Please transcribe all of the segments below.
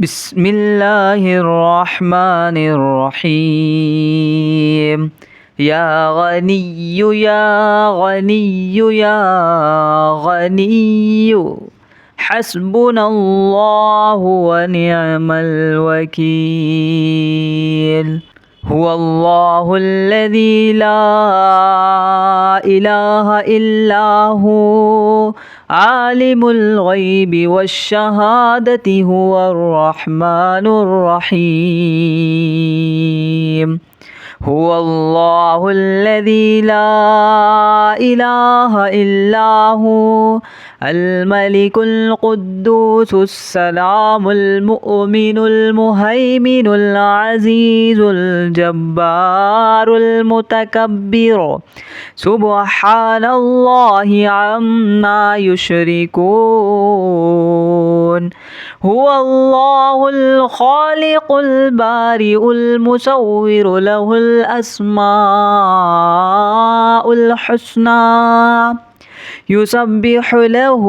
بسم الله الرحمن الرحيم. يا غني يا غني يا غني حسبنا الله ونعم الوكيل. هو الله الذي لا إله إلا هو عالم الغيب والشهادة هو الرحمن الرحيم. هو الله الذي لا إله إلا هو الملك القدوس السلام المؤمن المهيمن العزيز الجبار المتكبر سبحان الله عما يشركون. هو الله الخالق البارئ المصور له الأسماء الحسنى يسبح له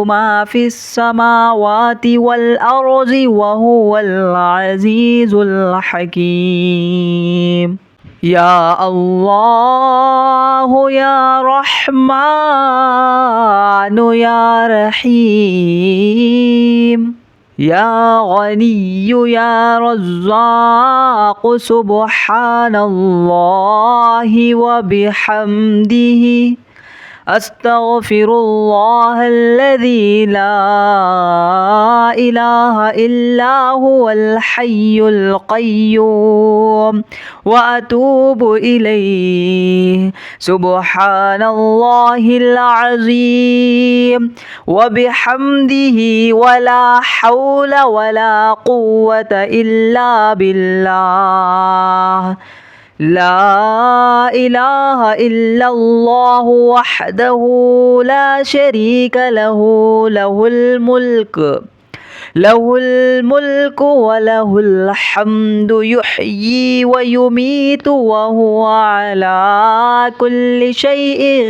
ما في السماوات والأرض وهو العزيز الحكيم. يا الله يا رحمن يا رحيم. يا غني يا رزاق سبحان الله وبحمده أستغفر الله الذي لا إله إلا هو الحي القيوم وأتوب إليه. سبحان الله العظيم وبحمده ولا حول ولا قوة إلا بالله. لا إله إلا الله وحده لا شريك له له الملك وله الحمد يحيي ويميت وهو على كل شيء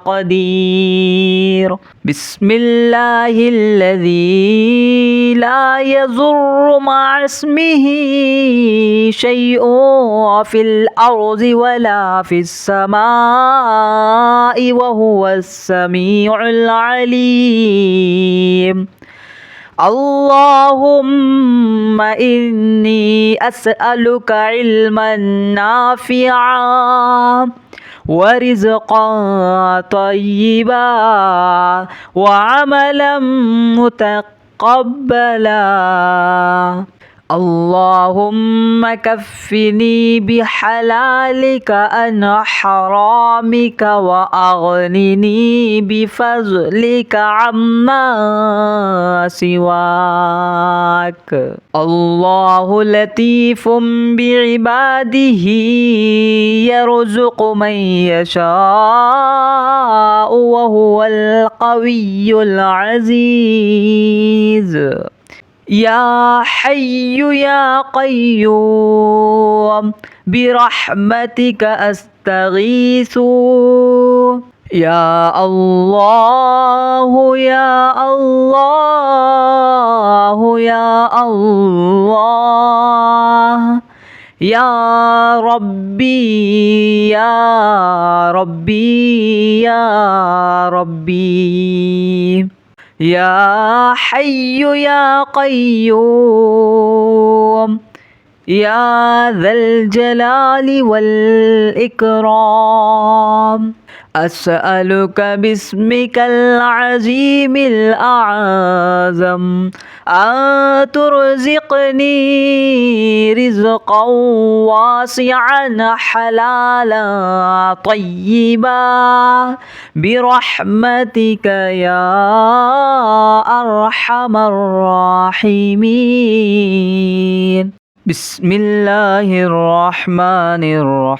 قدير. بسم الله الذي لا يضر مع اسمه شيء في الأرض ولا في السماء وهو السميع العليم. اللهم إني أسألك علما نافعا ورزقا طيبا وعملا متقبلا. اللهم كفني بحلالك عن حرامك وأغنني بفضلك عما سواك. الله لطيف بعباده يرزق من يشاء وهو القوي العزيز. يا حي يا قيوم برحمتك أستغيث. يا الله يا الله يا الله يا ربي يا ربي يا ربي. يا حي يا قيوم يا ذا الجلال والإكرام أسألك باسمك العظيم الأعظم أن ترزقني رزقا واسعا حلالا طيبا برحمتك يا أرحم الراحمين. بسم الله الرحمن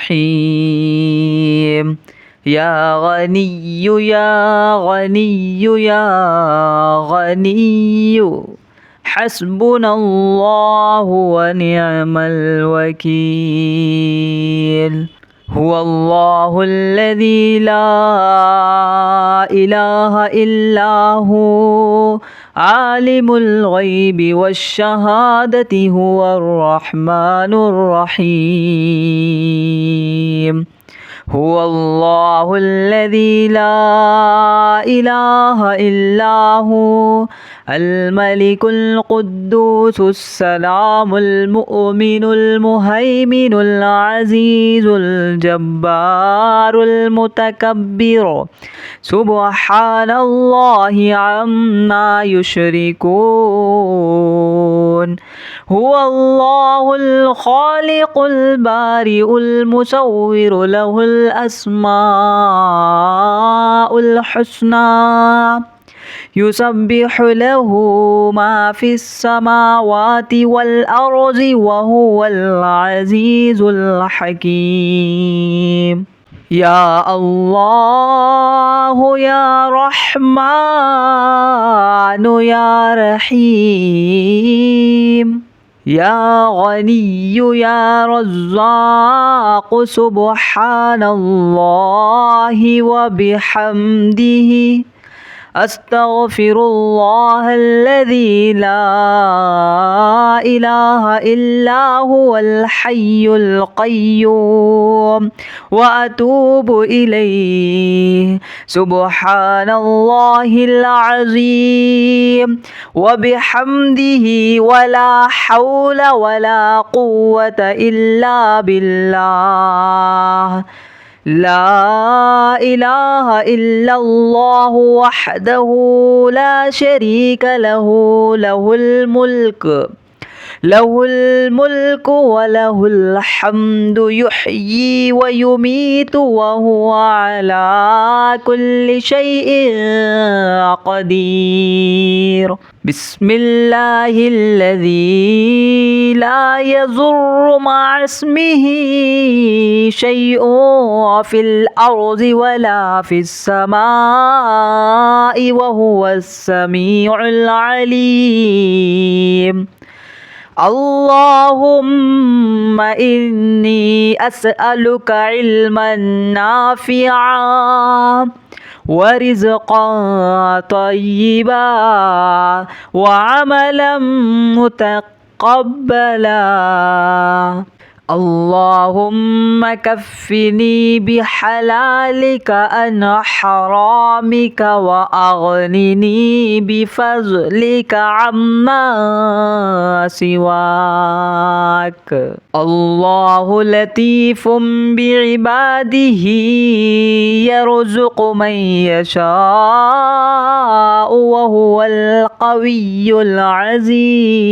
الرحيم. يا غني يا غني يا غني حسبنا الله ونعم الوكيل. هو الله الذي لا إله إلا هو عالم الغيب والشهادة هو الرحمن الرحيم هو الله الذي لا إله إلا هو الملك القدوس السلام المؤمن المهيمن العزيز الجبار المتكبر سبحان الله عما يشركون هو الله الخالق البارئ المصور له الأسماء الحسنى يسبح له ما في السماوات والأرض وهو العزيز الحكيم يا الله يا رحمن يا رحيم يا غني يا رزاق سبحان الله وبحمده أستغفر الله الذي لا إله إلا هو الحي القيوم وأتوب إليه سبحان الله العظيم وبحمده ولا حول ولا قوة إلا بالله لا إله إلا الله وحده لا شريك له له الملك وله الحمد يحيي ويميت وهو على كل شيء قدير بسم الله الذي لا يضر مع اسمه شيء في الأرض ولا في السماء وهو السميع العليم اللهم إني أسألك علما نافعا ورزقا طيبا وعملا متقبلا اللهم كفني بحلالك عن حرامك وأغنني بفضلك عما سواك الله لطيف بعباده يرزق من يشاء وهو القوي العزيز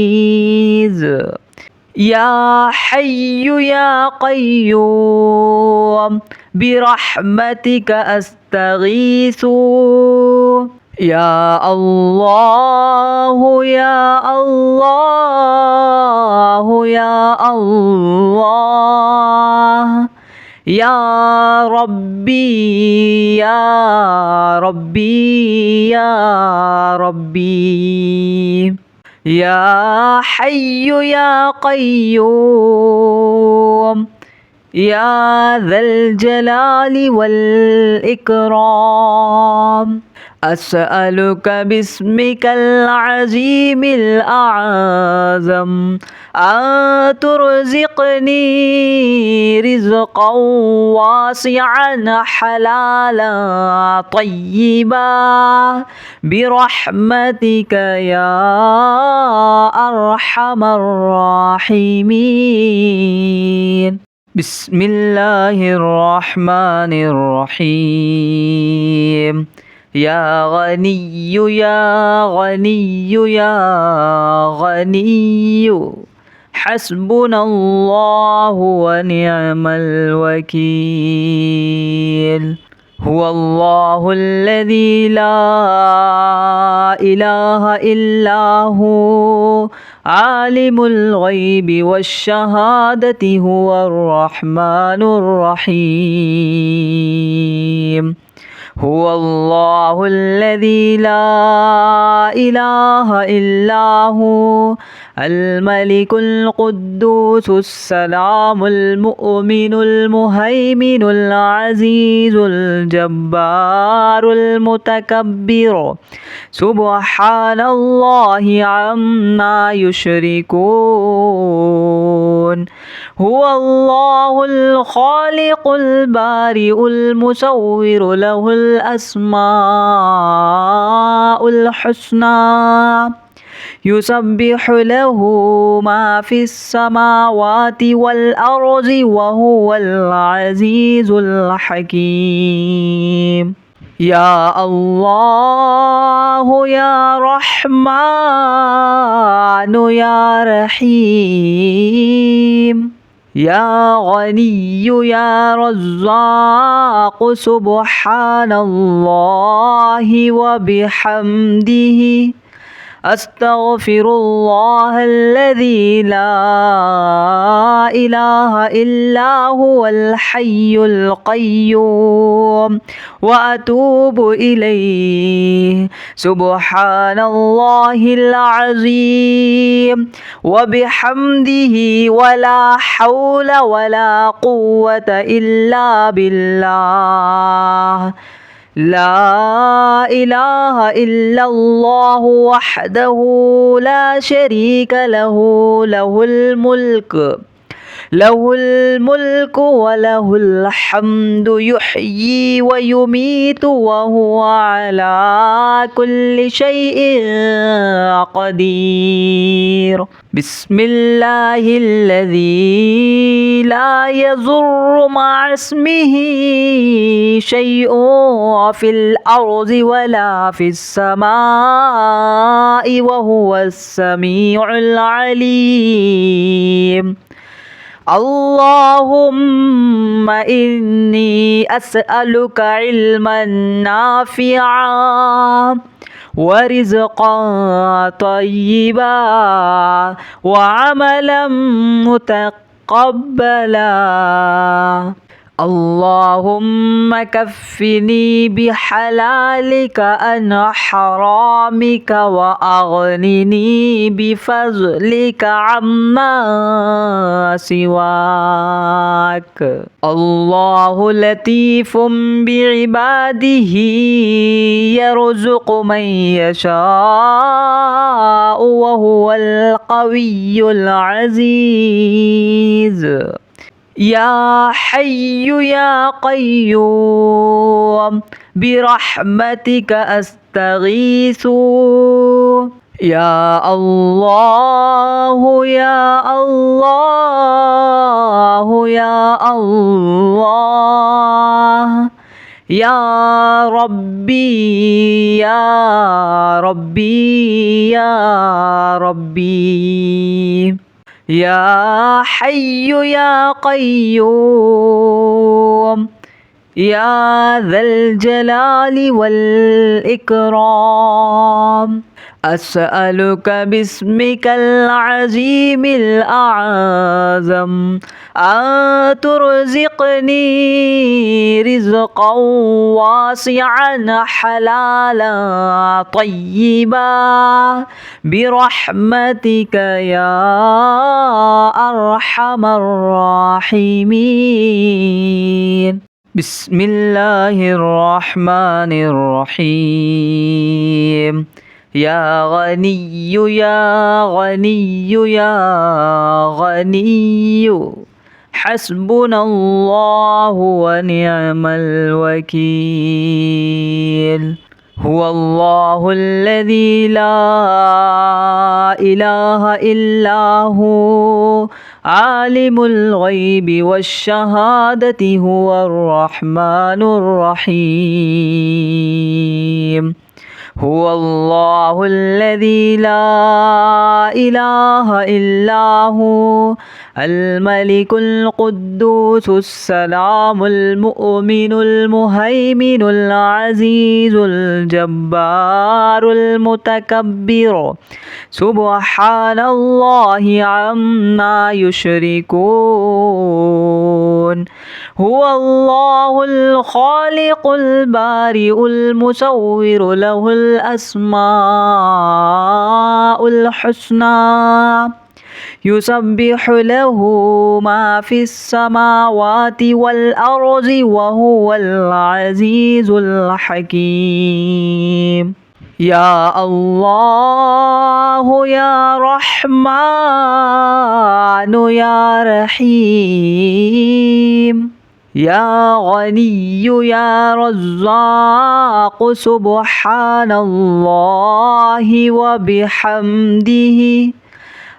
يا حي يا قيوم برحمتك أستغيث يا الله يا الله يا الله يا ربي يا ربي يا ربي يا حي يا قيوم يا ذا الجلال والإكرام أسألك باسمك العظيم الأعظم أن ترزقني رزقا واسعا حلالا طيبا برحمتك يا أرحم الراحمين بسم الله الرحمن الرحيم يا غني يا غني يا غني حسبنا الله ونعم الوكيل هو الله الذي لا إله إلا هو عالم الغيب والشهادة هو الرحمن الرحيم هو الله الذي لا إله إلا هو الملك القدوس السلام المؤمن المهيمن العزيز الجبار المتكبر سبحان الله عما يشركون هو الله الخالق البارئ المصور له الأسماء الحسنى يسبح له ما في السماوات والأرض وهو العزيز الحكيم يا الله يا رحمن يا رحيم يا غني يا رزاق سبحان الله وبحمده أستغفر الله الذي لا إله إلا هو الحي القيوم وأتوب إليه سبحان الله العظيم وبحمده ولا حول ولا قوة إلا بالله لا إله إلا الله وحده لا شريك له له الملك وله الحمد يحيي ويميت وهو على كل شيء قدير بسم الله الذي لا يضر مع اسمه شيء في الأرض ولا في السماء وهو السميع العليم اللهم إني أسألك علما نافعا ورزقا طيبا وعملا متقبلا اللهم كفني بحلالك عن حرامك وأغنني بفضلك عما سواك الله لطيف بعباده يرزق من يشاء وهو القوي العزيز يا حي يا قيوم برحمتك أستغيث يا الله يا الله يا الله يا ربي يا ربي يا ربي يا حي يا قيوم يا ذا الجلال والإكرام أسألك باسمك العظيم الأعظم أن ترزقني رزقا واسعا حلالا طيبا برحمتك يا أرحم الراحمين بسم الله الرحمن الرحيم يا غني يا غني يا غني حسبنا الله ونعم الوكيل هو الله الذي لا إله إلا هو عالم الغيب والشهادة هو الرحمن الرحيم هو الله الذي لا إله إلا هو الملك القدوس السلام المؤمن المهيمن العزيز الجبار المتكبر سبحان الله عما يشركون هو الله الخالق البارئ المصور له الأسماء الحسنى يسبح له ما في السماوات والأرض وهو العزيز الحكيم يا الله يا رحمن يا رحيم يا غني يا رزاق سبحان الله وبحمده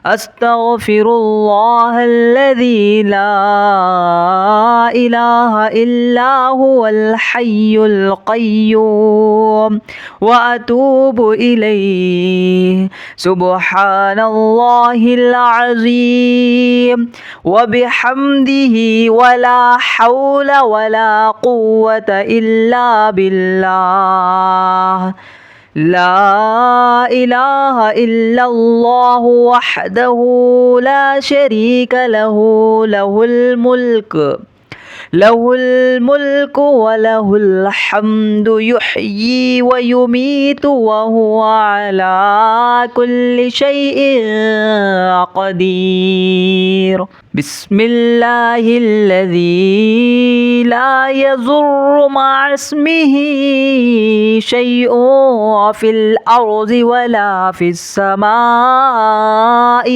أستغفر الله الذي لا إله إلا هو الحي القيوم وأتوب إليه سبحان الله العظيم وبحمده ولا حول ولا قوة إلا بالله لا إله إلا الله وحده لا شريك له له الملك وله الحمد يحيي ويميت وهو على كل شيء قدير بسم الله الذي لا يضر مع اسمه شيء في الأرض ولا في السماء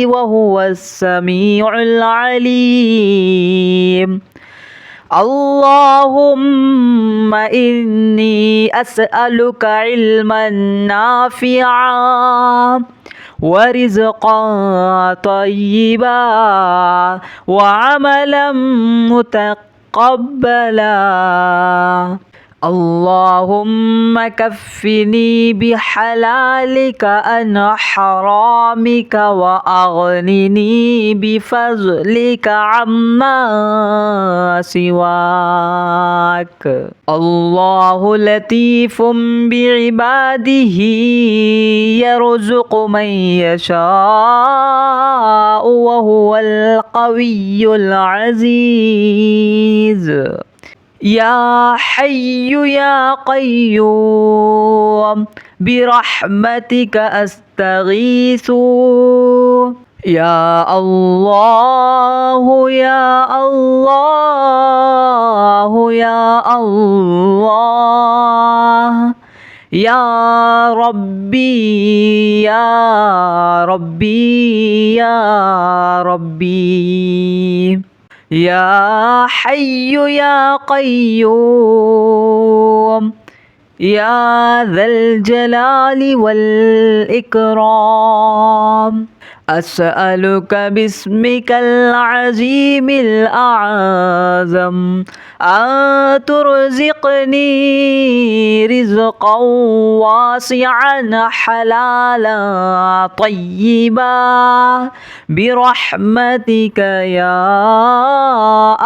وهو السميع العليم اللهم إني أسألك علما نافعا ورزقا طيبا وعملا متقبلا اللهم كفني بحلالك عن حرامك وأغنني بفضلك عما سواك الله لطيف بعباده يرزق من يشاء وهو القوي العزيز يا حي يا قيوم برحمتك أستغيث يا الله يا الله يا الله يا ربي يا ربي يا ربي يا حي يا قيوم يا ذا الجلال والإكرام أسألك باسمك العظيم الأعظم أن ترزقني رزقا واسعا حلالا طيبا برحمتك يا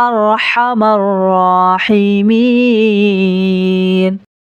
أرحم الراحمين